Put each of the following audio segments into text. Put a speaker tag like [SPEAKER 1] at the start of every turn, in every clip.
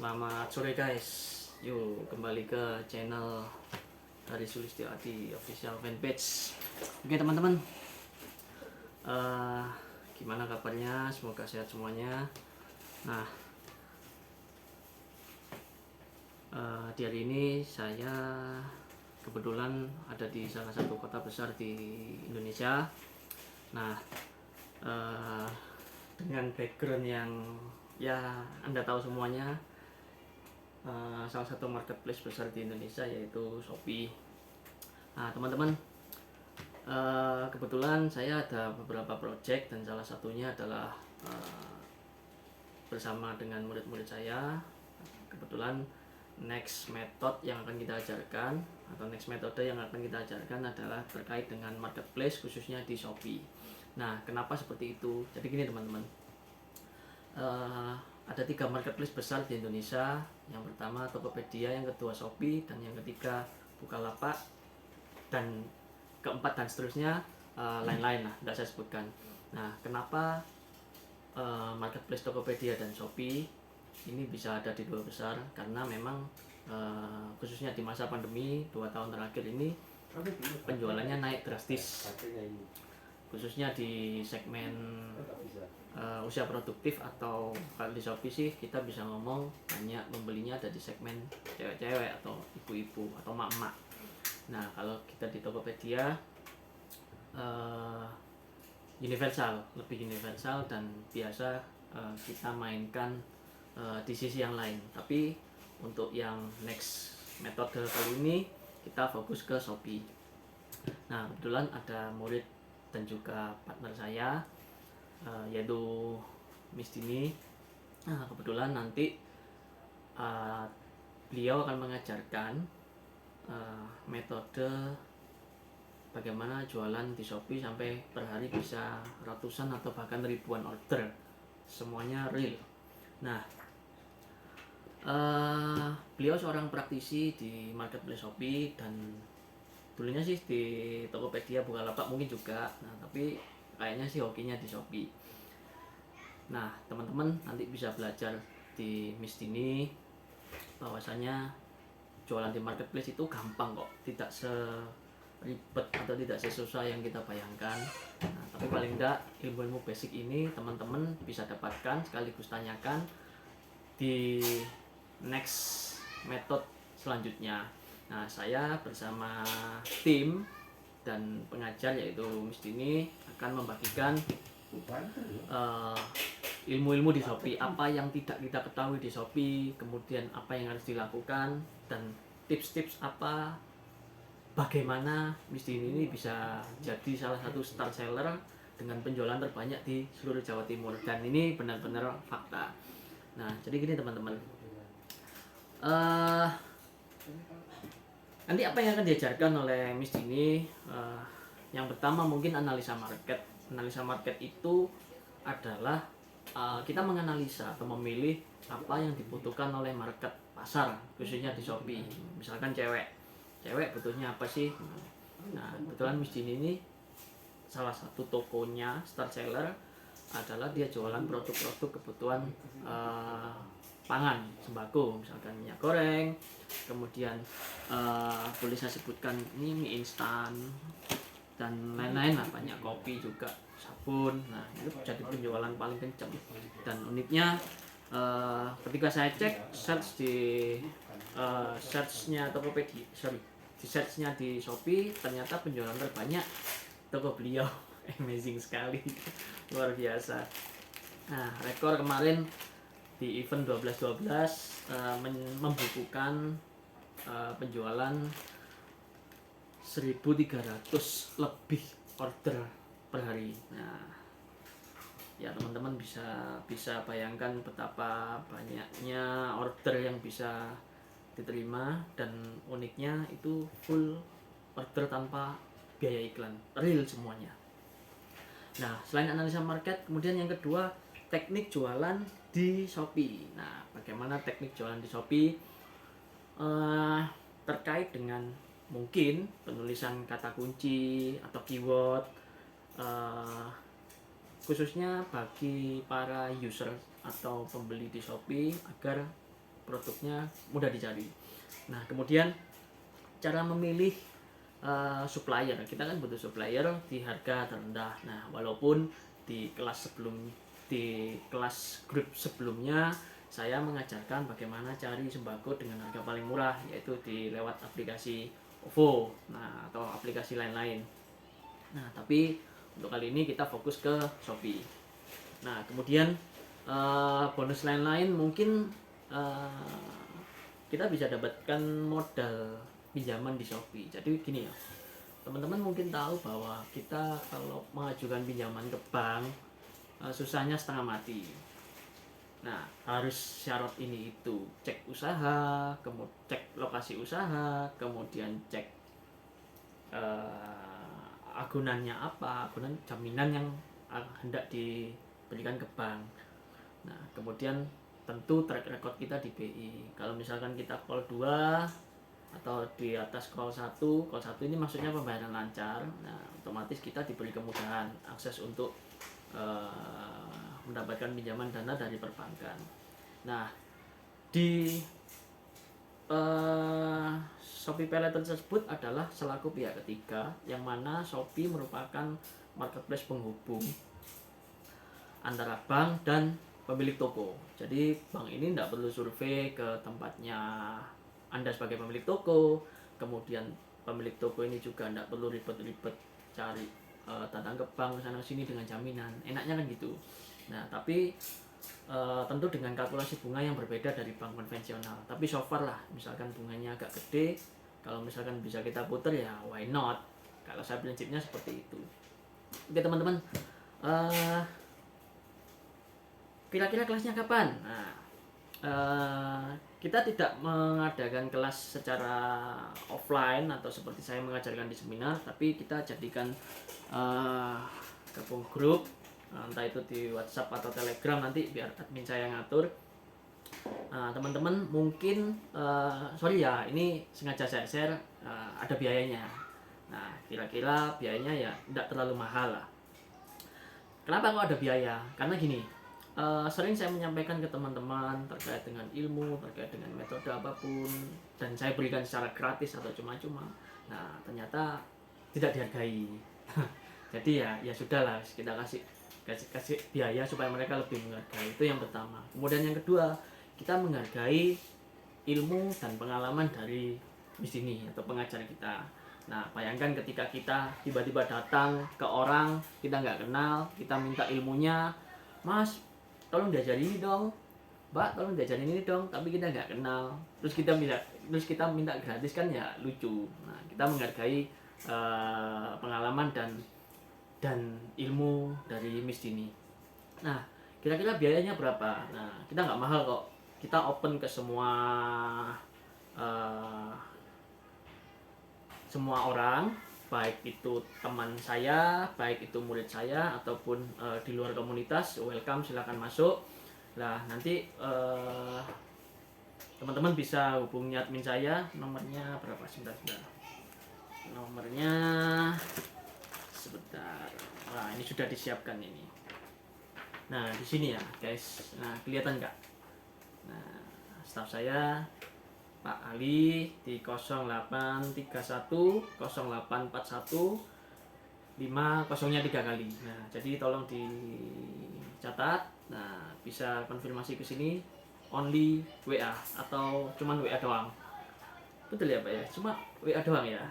[SPEAKER 1] Selamat sore guys. Yuk kembali ke channel dari Sulistiyowati Official Fanpage. Oke teman-teman, gimana kabarnya? Semoga sehat semuanya. Nah, di hari ini saya kebetulan ada di salah satu kota besar di Indonesia. Nah, dengan background yang ya Anda tahu semuanya, salah satu marketplace besar di Indonesia yaitu Shopee. Nah teman-teman, kebetulan saya ada beberapa project dan salah satunya adalah bersama dengan murid-murid saya. Kebetulan next method yang akan kita ajarkan atau next metode yang akan kita ajarkan adalah terkait dengan marketplace khususnya di Shopee. Nah kenapa seperti itu? Jadi gini teman-teman, ada 3 marketplace besar di Indonesia. Yang pertama Tokopedia, yang kedua Shopee, dan yang ketiga Bukalapak, dan keempat dan seterusnya lain-lain lah, tidak saya sebutkan. Nah kenapa marketplace Tokopedia dan Shopee ini bisa ada di 2 besar? Karena memang khususnya di masa pandemi 2 tahun terakhir ini penjualannya naik drastis, khususnya di segmen usia produktif, atau kalau di Shopee sih kita bisa ngomong banyak membelinya ada di segmen cewek-cewek atau ibu-ibu atau mak-mak. Nah kalau kita di Tokopedia universal, lebih universal, dan biasa kita mainkan di sisi yang lain. Tapi untuk yang next metode kali ini kita fokus ke Shopee. Nah kebetulan ada murid dan juga partner saya, yaitu Miss Dini. Nah kebetulan nanti beliau akan mengajarkan metode bagaimana jualan di Shopee sampai per hari bisa ratusan atau bahkan ribuan order, semuanya real. Nah beliau seorang praktisi di marketplace Shopee, dan dulunya sih di Tokopedia, Bukalapak mungkin juga. Nah tapi kayaknya sih hokinya di Shopee. Nah teman-teman nanti bisa belajar di Miss Dini bahwasanya jualan di marketplace itu gampang kok, tidak seribet atau tidak sesusah yang kita bayangkan. Nah, tapi paling enggak ilmu-ilmu basic ini teman-teman bisa dapatkan sekaligus tanyakan di next method selanjutnya. Nah saya bersama tim dan pengajar yaitu Miss Dini akan membagikan ilmu-ilmu di Shopee, apa yang tidak kita ketahui di Shopee, kemudian apa yang harus dilakukan, dan tips-tips apa bagaimana Miss Dini ini bisa jadi salah satu star seller dengan penjualan terbanyak di seluruh Jawa Timur, dan ini benar-benar fakta. Nah jadi gini teman-teman, nanti apa yang akan diajarkan oleh Miss Dini, yang pertama mungkin analisa market. Analisa market itu adalah kita menganalisa atau memilih apa yang dibutuhkan oleh market pasar, khususnya di Shopee. Misalkan cewek butuhnya apa sih? Nah kebetulan Miss Dini ini salah satu tokonya star seller adalah dia jualan produk-produk kebutuhan pangan, sembako, misalkan minyak goreng, kemudian boleh saya sebutkan ini mie instan dan lain-lain lah, banyak, kopi juga, sabun. Nah itu jadi penjualan paling kencang. Dan uniknya ketika saya cek search di searchnya Tokopedia, di searchnya di Shopee, ternyata penjualan terbanyak toko beliau. Amazing sekali, luar biasa. Nah rekor kemarin di event 12-12 membukukan penjualan 1.300 lebih order per hari. Nah ya teman-teman bisa bayangkan betapa banyaknya order yang bisa diterima, dan uniknya itu full order tanpa biaya iklan, real semuanya. Nah selain analisa market, kemudian yang kedua teknik jualan di Shopee. Nah bagaimana teknik jualan di Shopee terkait dengan mungkin penulisan kata kunci atau keyword, khususnya bagi para user atau pembeli di Shopee, agar produknya mudah dicari. Nah kemudian cara memilih supplier, kita kan butuh supplier di harga terendah. Nah walaupun di kelas grup sebelumnya saya mengajarkan bagaimana cari sembako dengan harga paling murah, yaitu di lewat aplikasi OVO, nah atau aplikasi lain-lain. Nah tapi untuk kali ini kita fokus ke Shopee. Nah kemudian bonus lain-lain mungkin kita bisa dapatkan modal pinjaman di Shopee. Jadi gini ya, teman-teman mungkin tahu bahwa kita kalau mengajukan pinjaman ke bank susahnya setengah mati. Nah harus syarat ini itu, cek usaha, kemudian cek lokasi usaha, kemudian cek agunannya apa, agunan jaminan yang hendak diberikan ke bank. Nah kemudian tentu track record kita di BI. Kalau misalkan kita call 2 atau di atas call 1 ini maksudnya pembayaran lancar. Nah otomatis kita diberi kemudahan akses untuk mendapatkan pinjaman dana dari perbankan. Nah di Shopee Paylater tersebut adalah selaku pihak ketiga, yang mana Shopee merupakan marketplace penghubung antara bank dan pemilik toko. Jadi bank ini tidak perlu survei ke tempatnya Anda sebagai pemilik toko, kemudian pemilik toko ini juga tidak perlu ribet-ribet cari datang ke bank sana sini dengan jaminan. Enaknya kan gitu. Nah tapi tentu dengan kalkulasi bunga yang berbeda dari bank konvensional. Tapi so far lah, misalkan bunganya agak gede, kalau misalkan bisa kita putar ya why not. Kalau saya prinsipnya seperti itu. Oke teman-teman, kira-kira kelasnya kapan? Nah, kita tidak mengadakan kelas secara offline atau seperti saya mengajarkan di seminar, tapi kita jadikan gabung grup, entah itu di WhatsApp atau Telegram, nanti biar admin saya ngatur. Nah, teman-teman mungkin sorry ya, ini sengaja saya share, ada biayanya. Nah kira-kira biayanya ya tidak terlalu mahal lah. Kenapa kok ada biaya? Karena gini, sering saya menyampaikan ke teman-teman terkait dengan ilmu, terkait dengan metode apapun, dan saya berikan secara gratis atau cuma-cuma. Nah ternyata tidak dihargai. Jadi ya sudahlah, kita kasih biaya supaya mereka lebih menghargai. Itu yang pertama. Kemudian yang kedua, kita menghargai ilmu dan pengalaman dari di sini atau pengajar kita. Nah bayangkan ketika kita tiba-tiba datang ke orang kita nggak kenal, kita minta ilmunya, Mas tolong diajarin ini dong, Mbak tolong diajarin ini dong, tapi kita nggak kenal, terus kita minta gratis, kan ya lucu. Nah kita menghargai pengalaman dan ilmu dari Miss Dini. Nah kira-kira biayanya berapa? Nah kita nggak mahal kok, kita open ke semua orang, baik itu teman saya, baik itu murid saya, ataupun di luar komunitas, welcome, silakan masuk. Nah nanti teman-teman bisa hubungi admin saya, nomornya berapa? Sebentar. Nomornya sebentar. Nah ini sudah disiapkan ini. Nah di sini ya guys. Nah kelihatan nggak? Nah staff saya Pak Ali di 0831 0841 5 3 kali. Nah jadi tolong dicatat. Nah bisa konfirmasi ke sini only WA atau cuman WA doang. Betul ya Pak ya, cuma WA doang ya.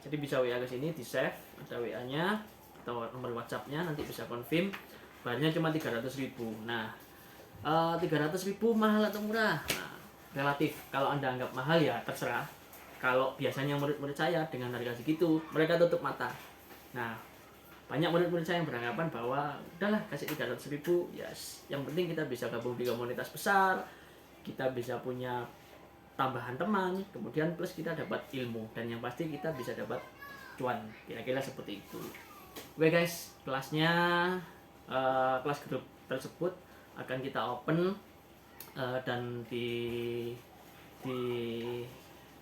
[SPEAKER 1] Jadi bisa WA ke sini, di save, ada WA nya atau nomor WhatsApp nya, nanti bisa confirm. Bayarnya cuma 300.000. Nah 300.000 mahal atau murah? Nah, relatif. Kalau Anda anggap mahal ya terserah. Kalau biasanya murid-murid saya dengan harga segitu mereka tutup mata. Nah banyak murid-murid saya yang beranggapan bahwa udahlah kasih 300.000, yes. Yang penting kita bisa gabung di komunitas besar, kita bisa punya tambahan teman, kemudian plus kita dapat ilmu, dan yang pasti kita bisa dapat cuan. Kira-kira seperti itu. Oke guys, kelasnya kelas grup tersebut akan kita open dan di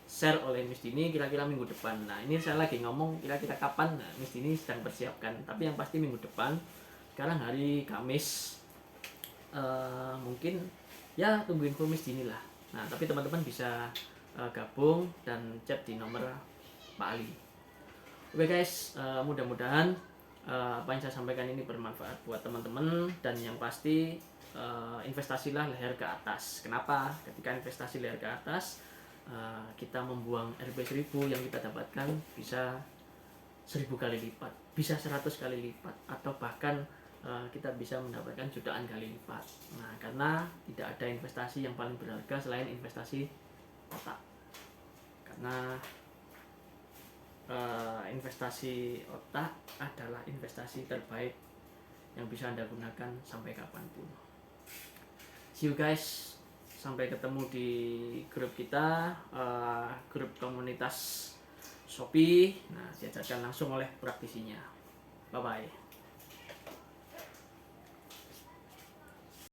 [SPEAKER 1] share oleh Miss Dini kira-kira minggu depan. Nah ini saya lagi ngomong kira-kira kapan. Nah, Miss Dini sedang persiapkan, tapi yang pasti minggu depan. Sekarang hari Kamis, mungkin ya tunggu info Miss Dini lah. Nah, tapi teman-teman bisa gabung dan chat di nomor Pak Ali. Oke guys, mudah-mudahan apa yang saya sampaikan ini bermanfaat buat teman-teman, dan yang pasti investasilah leher ke atas. Kenapa? Ketika investasi leher ke atas, kita membuang Rp1.000 yang kita dapatkan bisa 1000 kali lipat, bisa 100 kali lipat, atau bahkan kita bisa mendapatkan jutaan kali lipat. Nah, karena tidak ada investasi yang paling berharga selain investasi otak. Karena investasi otak adalah investasi terbaik yang bisa Anda gunakan sampai kapanpun. See you guys, sampai ketemu di grup kita, grup komunitas Shopee. Nah, diajarkan langsung oleh praktisinya. Bye bye.